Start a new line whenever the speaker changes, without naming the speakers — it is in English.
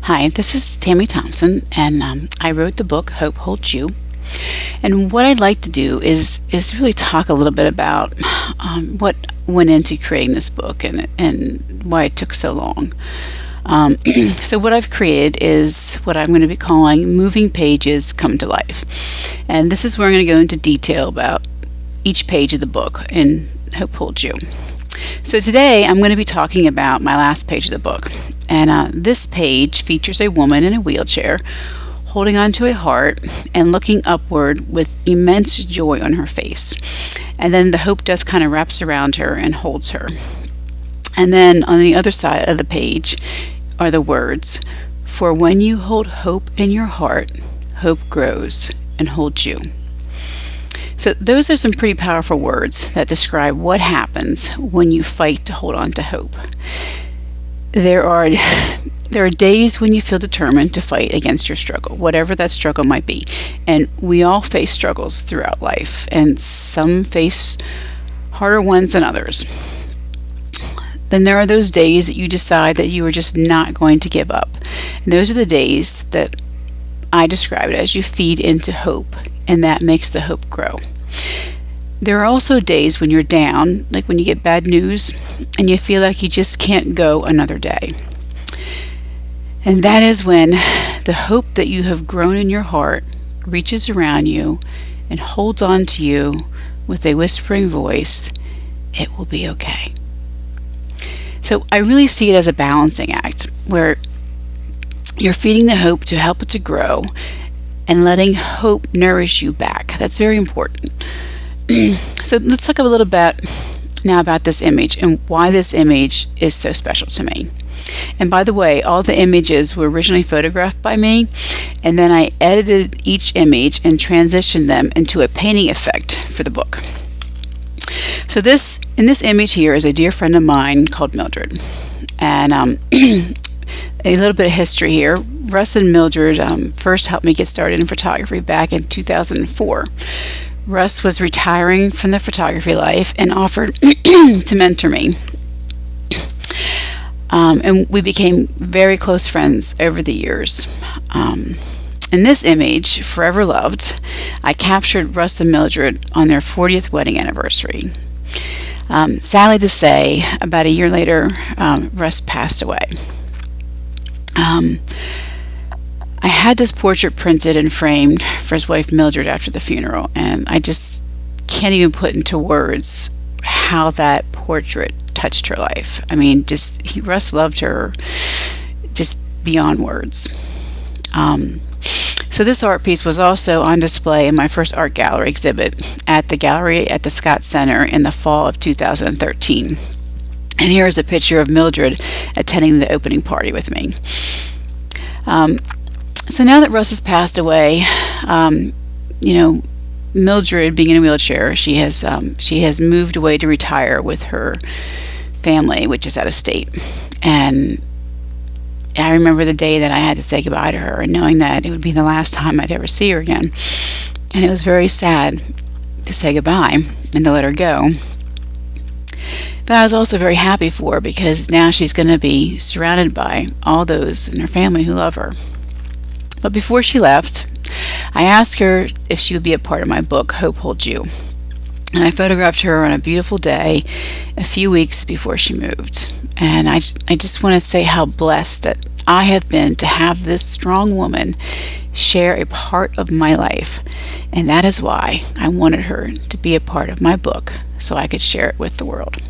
Hi, this is Tammy Thompson, and I wrote the book Hope Holds You. And what I'd like to do is really talk a little bit about what went into creating this book and why it took so long. So what I've created is what I'm going to be calling Moving Pages Come to Life. And this is where I'm going to go into detail about each page of the book in Hope Holds You. So today I'm going to be talking about my last page of the book. And this page features a woman in a wheelchair holding onto a heart and looking upward with immense joy on her face. And then the hope dust kind of wraps around her and holds her. And then on the other side of the page are the words, "For when you hold hope in your heart, hope grows and holds you." So those are some pretty powerful words that describe what happens when you fight to hold on to hope. There are days when you feel determined to fight against your struggle, whatever that struggle might be. And we all face struggles throughout life, and some face harder ones than others. Then there are those days that you decide that you are just not going to give up. And those are the days that I describe it as you feed into hope, and that makes the hope grow. There are also days when you're down, like when you get bad news and you feel like you just can't go another day. And that is when the hope that you have grown in your heart reaches around you and holds on to you with a whispering voice, "It will be okay." So I really see it as a balancing act where you're feeding the hope to help it to grow and letting hope nourish you back. That's very important. So let's talk a little bit now about this image and why this image is so special to me. And by the way, all the images were originally photographed by me, and then I edited each image and transitioned them into a painting effect for the book. So in this image here is a dear friend of mine called Mildred. And a little bit of history here. Russ and Mildred first helped me get started in photography back in 2004. Russ was retiring from the photography life and offered to mentor me. And we became very close friends over the years. In this image, Forever Loved, I captured Russ and Mildred on their 40th wedding anniversary. Sadly to say, about a year later, Russ passed away. I had this portrait printed and framed for his wife Mildred after the funeral, and I just can't even put into words how that portrait touched her life. I mean, Russ loved her just beyond words. So this art piece was also on display in my first art gallery exhibit at the gallery at the Scott Center in the fall of 2013. And here is a picture of Mildred attending the opening party with me. So now that Russ has passed away, Mildred, being in a wheelchair, she has moved away to retire with her family, which is out of state. And I remember the day that I had to say goodbye to her, and knowing that it would be the last time I'd ever see her again. And it was very sad to say goodbye and to let her go. But I was also very happy for her because now she's going to be surrounded by all those in her family who love her. But before she left, I asked her if she would be a part of my book, Hope Holds You. And I photographed her on a beautiful day a few weeks before she moved. And I just want to say how blessed that I have been to have this strong woman share a part of my life. And that is why I wanted her to be a part of my book so I could share it with the world.